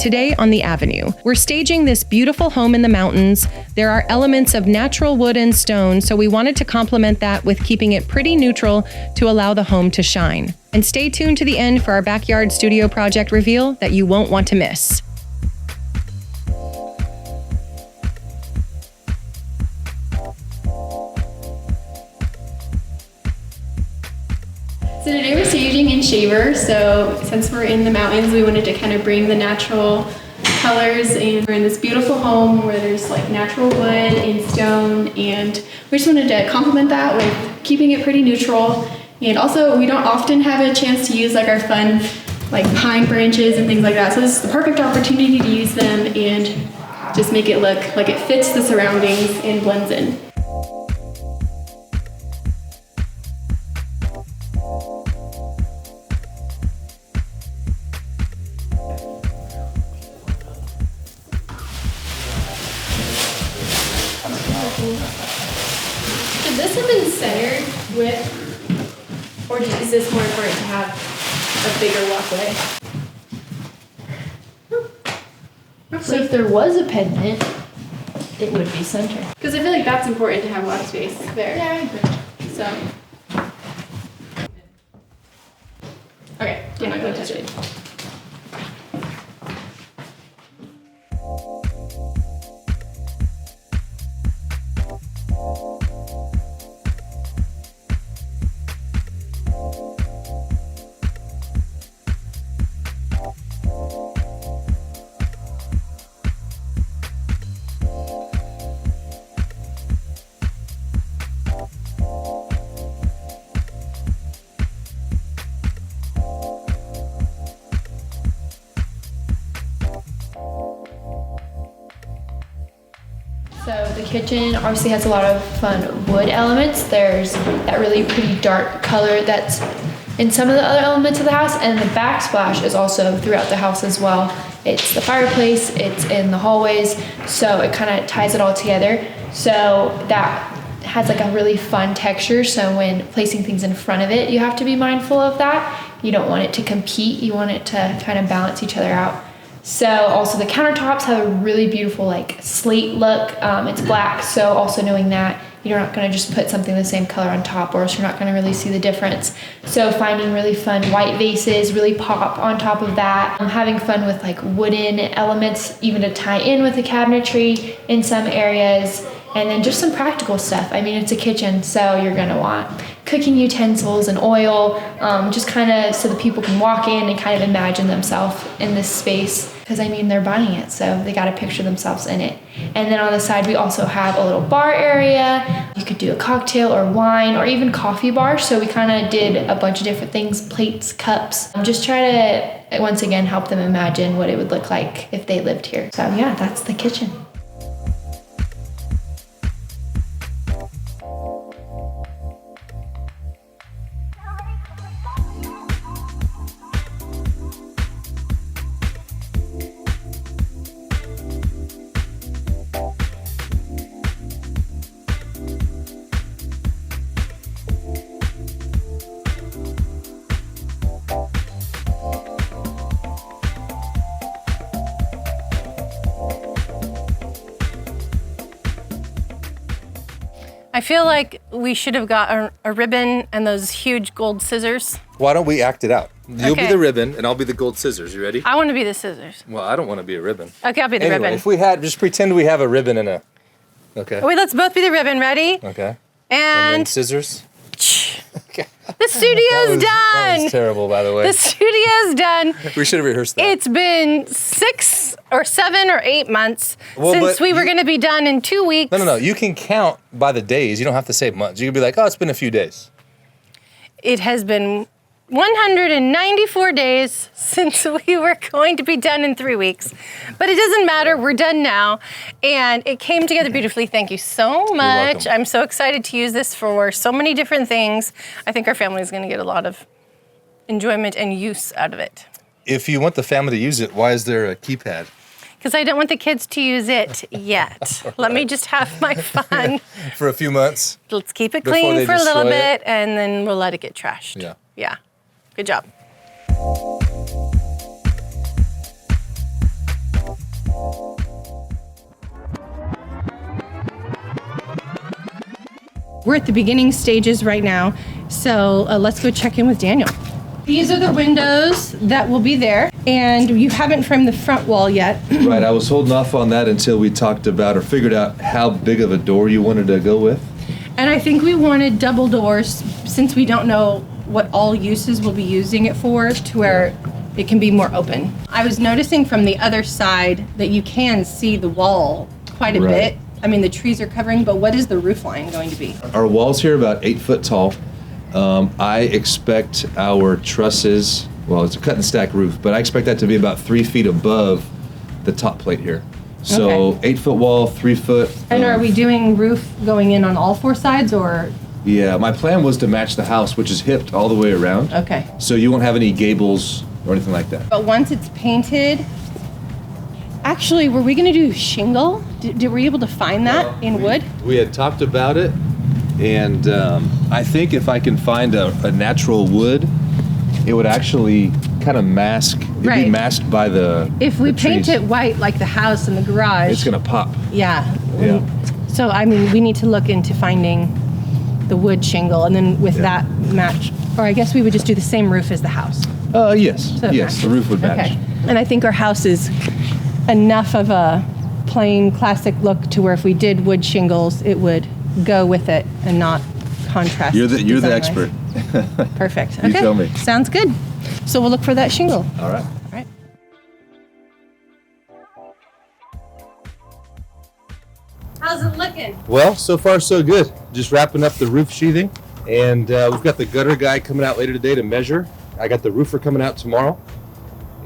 Today on The Avenue, we're staging this beautiful home in the mountains. There are elements of natural wood and stone, so we wanted to complement that with keeping it pretty neutral to allow the home to shine. And stay tuned to the end for our backyard studio project reveal that you won't want to miss. So today we're staging in Shaver, so since we're in the mountains, we wanted to kind of bring the natural colors, and we're in this beautiful home where there's like natural wood and stone, and we just wanted to complement that with keeping it pretty neutral. And also, we don't often have a chance to use like our fun like pine branches and things like that, so this is the perfect opportunity to use them and just make it look like it fits the surroundings and blends in. Should this have been centered with, or is this more important to have a bigger walkway? So if there was a pendant, it would be centered. Because I feel like that's important to have a lot of space there. Yeah, I agree. So. Okay, I'm not going to touch it. So the kitchen obviously has a lot of fun wood elements. There's that really pretty dark color that's in some of the other elements of the house, and the backsplash is also throughout the house as well. It's the fireplace, it's in the hallways, so it kind of ties it all together. So that has like a really fun texture, so when placing things in front of it, you have to be mindful of that. You don't want it to compete, you want it to kind of balance each other out. So also the countertops have a really beautiful like slate look. It's black, so also knowing that you're not going to just put something the same color on top, or else you're not going to really see the difference. So finding really fun white vases really pop on top of that. Having fun with like wooden elements, even to tie in with the cabinetry in some areas. And then just some practical stuff. I mean, it's a kitchen, so you're gonna want cooking utensils and oil, just kind of so that people can walk in and kind of imagine themselves in this space. Because I mean, they're buying it, so they gotta picture themselves in it. And then on the side, we also have a little bar area. You could do a cocktail or wine or even coffee bar. So we kind of did a bunch of different things, plates, cups. Just try to, once again, help them imagine what it would look like if they lived here. So yeah, that's the kitchen. I feel like we should have got a ribbon and those huge gold scissors. Why don't we act it out? You'll be Okay. the ribbon and I'll be the gold scissors. You ready? I want to be the scissors. Well, I don't want to be a ribbon. Okay, I'll be the Anyway, ribbon. if we had, just pretend we have a ribbon and a, okay. Wait, let's both be the ribbon. Ready? Okay. And then And scissors. Okay. the studio's That done. was terrible, by the way. The studio's done. We should have rehearsed that. It's been 6 or 7 or 8 months Well, since but we were you- going to be done in 2 weeks. No. You can count by the days. You don't have to say months. You can be like, oh, it's been a few days. It has been 194 days since we were going to be done in 3 weeks. But it doesn't matter, we're done now. And it came together beautifully. Thank you so much. welcome. I'm so excited to use this for so many different things. I think our family is gonna get a lot of enjoyment and use out of it. If you want the family to use it, why is there a keypad? Because I don't want the kids to use it yet. Let me just have my fun. For a few months? Let's keep it Before clean they for a little destroy it? bit and then we'll let it get trashed. Yeah. Yeah, good job. We're at the beginning stages right now, so let's go check in with Daniel. These are the windows that will be there, and you haven't framed the front wall yet. Right, I was holding off on that until we talked about or figured out how big of a door you wanted to go with. And I think we wanted double doors, since we don't know what all uses we'll be using it for, to where it can be more open. I was noticing from the other side that you can see the wall quite a bit. I mean, the trees are covering, but what is the roof line going to be? Our walls here are about 8 foot tall. I expect our trusses, well, it's a cut and stack roof, but I expect that to be about 3 feet above the top plate here. So 8 foot wall, 3 foot. And are we doing roof going in on all 4 sides, or? Yeah, my plan was to match the house, which is hipped all the way around. Okay. So you won't have any gables or anything like that. But once it's painted, actually, were we gonna do shingle? Were you able to find that in wood? We had talked about it, and I think if I can find a natural wood, it would actually kind of mask, it'd be masked by the If we the paint trees. it white like the house and the garage. It's gonna pop. Yeah. Yeah. So, I mean, we need to look into finding the wood shingle, and then with that match, or I guess we would just do the same roof as the house. Yes, So it yes, matches. the roof would match. Okay. And I think our house is enough of a plain classic look to where if we did wood shingles, it would go with it and not contrast. You're the design-wise. expert. Perfect. You Okay. tell me. Sounds good. So we'll look for that shingle. All right. All right. How's it looking? Well, so far so good. Just wrapping up the roof sheathing, and we've got the gutter guy coming out later today to measure. I got the roofer coming out tomorrow,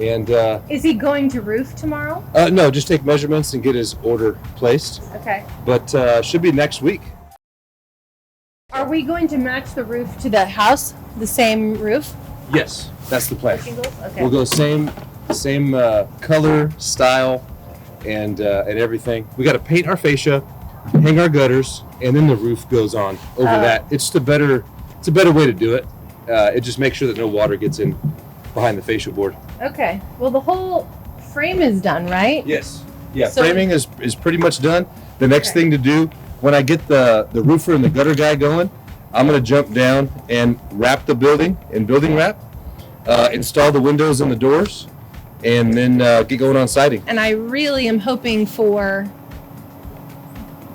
and Is he going to roof tomorrow? no, just take measurements and get his order placed. Okay. But should be next week. Are we going to match the roof to the house? The same roof? Yes, that's the plan. Shingles? Okay. We'll go same color, style, and everything. We got to paint our fascia, hang our gutters, and then the roof goes on over that. It's a better way to do it. It just makes sure that no water gets in behind the fascia board. Okay. Well, the whole frame is done, right? Yes. Yeah, So- framing is pretty much done. The next thing to do, when I get the roofer and the gutter guy going, I'm gonna jump down and wrap the building in building wrap, install the windows and the doors, and then get going on siding. And I really am hoping for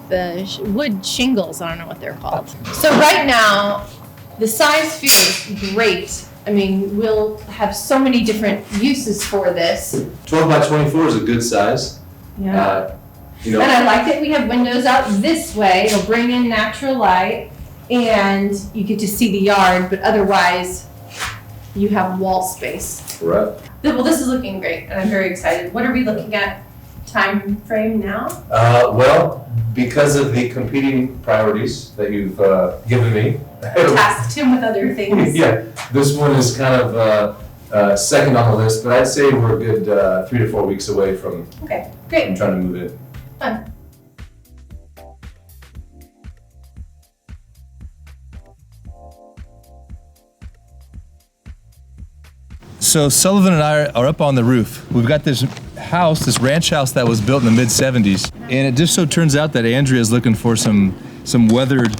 the wood shingles. I don't know what they're called. So right now, the size feels great. I mean, we'll have so many different uses for this. 12 by 24 is a good size. Yeah. You know, And I like that we have windows out this way. It'll bring in natural light and you get to see the yard, but otherwise you have wall space. right. Well, this is looking great and I'm very excited. What are we looking at time frame now? Well, because of the competing priorities that you've given me. Tasked him with other things. Yeah, this one is kind of second on the list, but I'd say we're a good 3 to 4 weeks away from Okay, great. trying to move it. Fun. So Sullivan and I are up on the roof. We've got this house, this ranch house that was built in the mid-'70s, and it just so turns out that Andrea's looking for some weathered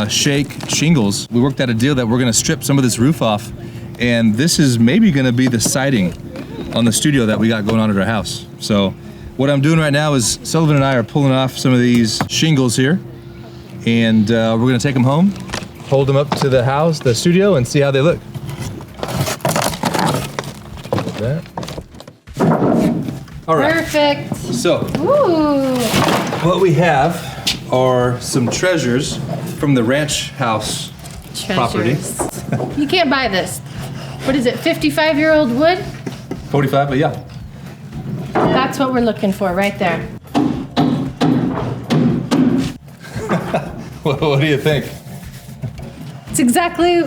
shake shingles. We worked out a deal that we're gonna strip some of this roof off, and this is maybe gonna be the siding on the studio that we got going on at our house. So what I'm doing right now is Sullivan and I are pulling off some of these shingles here, and we're gonna take them home, hold them up to the house, the studio, and see how they look. That. All right. Perfect. So Ooh. what we have are some treasures from the ranch house property. Treasures. You can't buy this. What is it, 55-year-old wood? 45, but yeah. That's what we're looking for right there. What do you think? It's exactly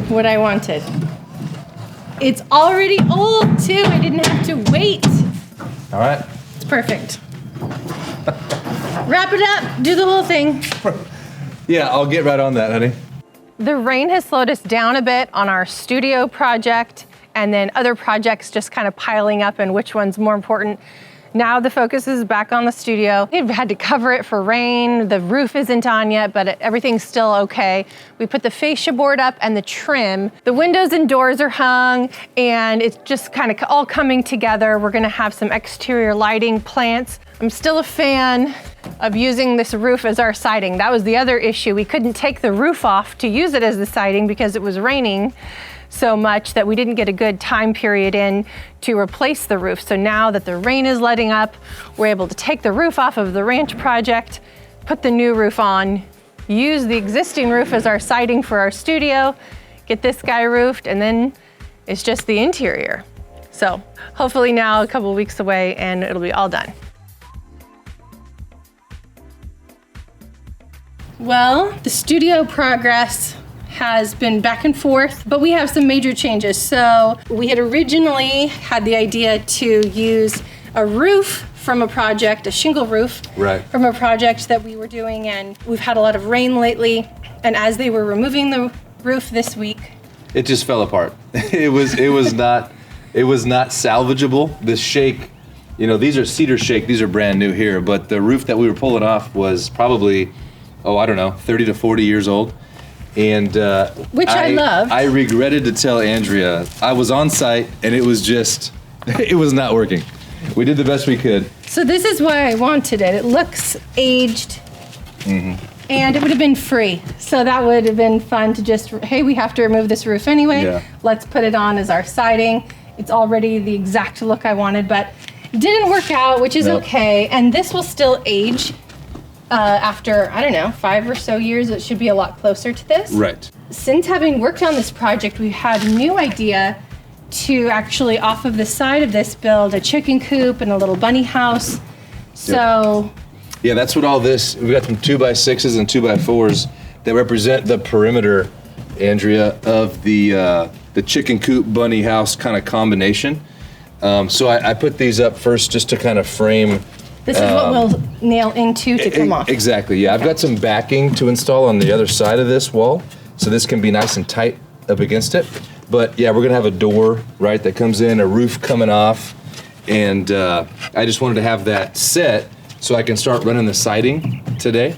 what I wanted. It's already old too. I didn't have to wait. All right. It's perfect. Wrap it up. Do the whole thing. Yeah, I'll get right on that, honey. The rain has slowed us down a bit on our studio project, and then other projects just kind of piling up and which one's more important. Now the focus is back on the studio. We've had to cover it for rain. The roof isn't on yet, but everything's still okay. We put the fascia board up and the trim. The windows and doors are hung, and it's just kind of all coming together. We're gonna have some exterior lighting, plants. I'm still a fan of using this roof as our siding. That was the other issue. We couldn't take the roof off to use it as the siding because it was raining so much that we didn't get a good time period in to replace the roof. So now that the rain is letting up, we're able to take the roof off of the ranch project, put the new roof on, use the existing roof as our siding for our studio, get this guy roofed, and then it's just the interior. So hopefully now a couple weeks away and it'll be all done. Well, the studio progress has been back and forth, but we have some major changes. So we had originally had the idea to use a roof from a project, a shingle roof from a project that we were doing, and we've had a lot of rain lately. And as they were removing the roof this week, it just fell apart. It was not salvageable. The shake, you know, these are cedar shake, these are brand new here, but the roof that we were pulling off was probably, I don't know, 30 to 40 years old. And which I loved. I regretted to tell Andrea. I was on site and it was just, it was not working. We did the best we could. So this is why I wanted it. It looks aged, and it would have been free. So that would have been fun to just, hey, we have to remove this roof anyway. Yeah. Let's put it on as our siding. It's already the exact look I wanted, but it didn't work out, which is okay. And this will still age. After, I don't know, 5 or so years, it should be a lot closer to this. Right. Since having worked on this project, we had a new idea to actually, off of the side of this, build a chicken coop and a little bunny house. So... Yeah, that's what all this, we got some 2x6s and 2x4s that represent the perimeter, Andrea, of the chicken coop bunny house kind of combination. So I put these up first just to kind of frame. This is what we'll nail into to come off. Exactly, yeah. I've got some backing to install on the other side of this wall, so this can be nice and tight up against it. But yeah, we're gonna have a door, right, that comes in, a roof coming off, and I just wanted to have that set so I can start running the siding today.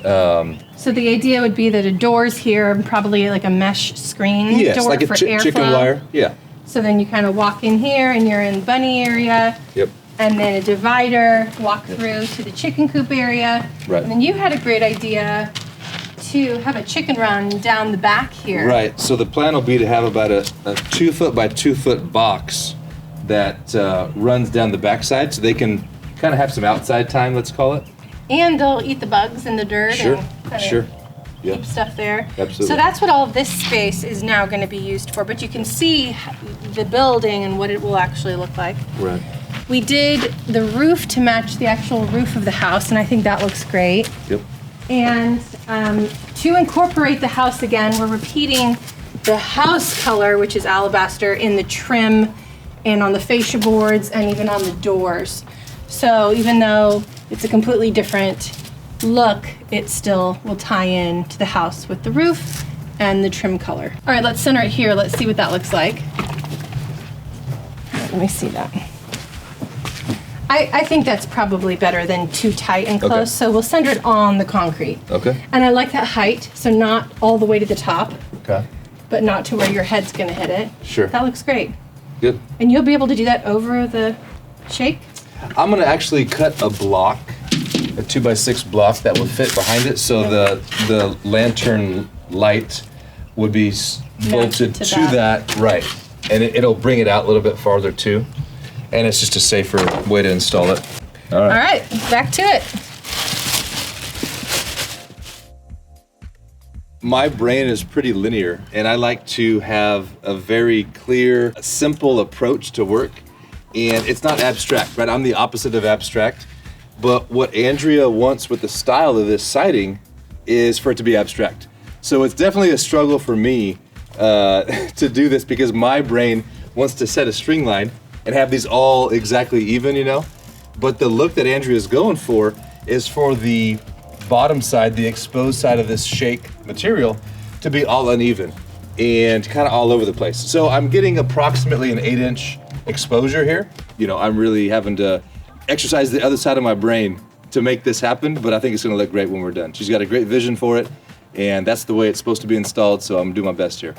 So the idea would be that a door's here, and probably like a mesh screen door like for a airflow. chicken wire, yeah. So then you kind of walk in here and you're in the bunny area. Yep. And then a divider, walk through to the chicken coop area. Right. And then you had a great idea to have a chicken run down the back here. Right, so the plan will be to have about a 2 foot by 2 foot box that runs down the backside so they can kind of have some outside time, let's call it. And they'll eat the bugs in the dirt and Sure. Yeah. keep stuff there. Absolutely. So that's what all of this space is now going to be used for, but you can see the building and what it will actually look like. Right. We did the roof to match the actual roof of the house, and I think that looks great. Yep. And to incorporate the house again, we're repeating the house color, which is alabaster, in the trim and on the fascia boards and even on the doors. So even though it's a completely different look, it still will tie in to the house with the roof and the trim color. All right, let's center it here. Let's see what that looks like. Let me see that. I think that's probably better than too tight and close, Okay. so we'll center it on the concrete. Okay. And I like that height, so not all the way to the top, Okay. but not to where your head's gonna hit it. Sure. That looks great. Good. And you'll be able to do that over the shake? I'm gonna actually cut a block, a 2x6 block that will fit behind it, so the lantern light would be bolted to to that. that, right. And it'll bring it out a little bit farther too. And it's just a safer way to install it. All All right. right, back to it. My brain is pretty linear, and I like to have a very clear, simple approach to work. And it's not abstract, right? I'm the opposite of abstract. But what Andrea wants with the style of this siding is for it to be abstract. So it's definitely a struggle for me to do this because my brain wants to set a string line and have these all exactly even, you know? But the look that Andrea is going for is for the bottom side, the exposed side of this shake material, to be all uneven and kind of all over the place. So I'm getting approximately an 8-inch exposure here. You know, I'm really having to exercise the other side of my brain to make this happen, but I think it's gonna look great when we're done. She's got a great vision for it, and that's the way it's supposed to be installed, so I'm gonna do my best here.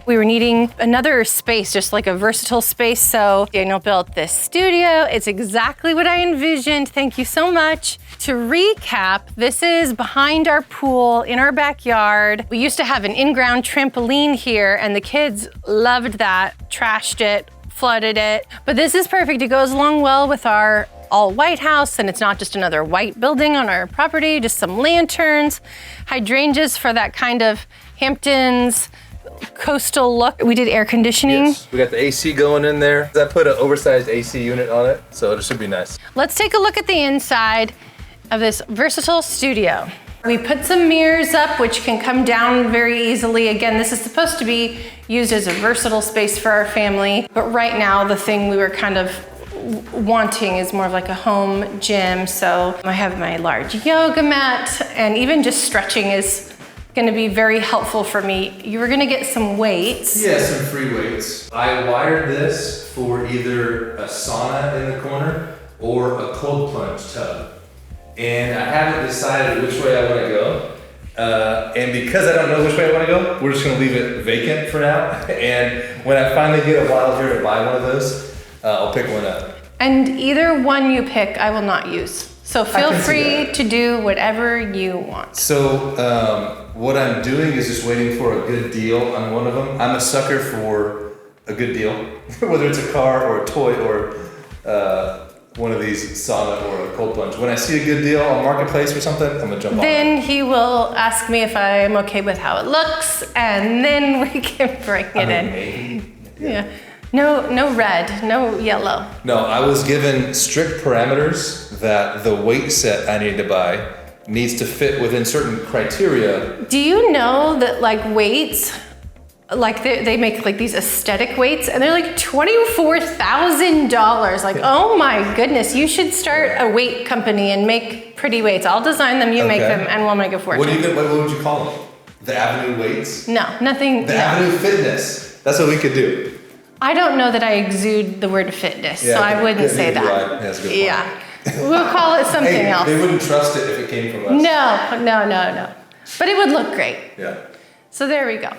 We were needing another space, just like a versatile space. So Daniel built this studio. It's exactly what I envisioned. Thank you so much. To recap, this is behind our pool in our backyard. We used to have an in-ground trampoline here and the kids loved that, trashed it, flooded it. But this is perfect. It goes along well with our all white house, and it's not just another white building on our property, just some lanterns, hydrangeas for that kind of Hamptons coastal look. We did air conditioning. Yes, we got the AC going in there. I put an oversized AC unit on it, so it should be nice. Let's take a look at the inside of this versatile studio. We put some mirrors up, which can come down very easily. Again, this is supposed to be used as a versatile space for our family, but right now the thing we were kind of wanting is more of like a home gym. So I have my large yoga mat, and even just stretching is gonna be very helpful for me. You were gonna get some weights. Yeah, some free weights. I wired this for either a sauna in the corner or a cold plunge tub. And I haven't decided which way I wanna go. And because I don't know which way I wanna go, we're just gonna leave it vacant for now. And when I finally get a while here to buy one of those, I'll pick one up. And either one you pick, I will not use. So feel free to do whatever you want. So what I'm doing is just waiting for a good deal on one of them. I'm a sucker for a good deal, whether it's a car or a toy or one of these sauna or a cold plunge. When I see a good deal on Marketplace or something, I'm gonna jump on it. Then he will ask me if I'm okay with how it looks, and then we can bring it in. Maybe. Yeah. No red, no yellow. No, I was given strict parameters that the weight set I need to buy needs to fit within certain criteria. Do you know that like weights, like they make like these aesthetic weights and they're like $24,000. Like, oh my goodness, you should start a weight company and make pretty weights. I'll design them, you make them, and we'll make a fortune. What would you call them? The Avenue Weights? No, nothing. The Avenue Fitness. That's what we could do. I don't know that I exude the word fitness, so I wouldn't say that. Right. That's a good point. Yeah, we'll call it something else. They wouldn't trust it if it came from us. No. But it would look great. Yeah. So there we go.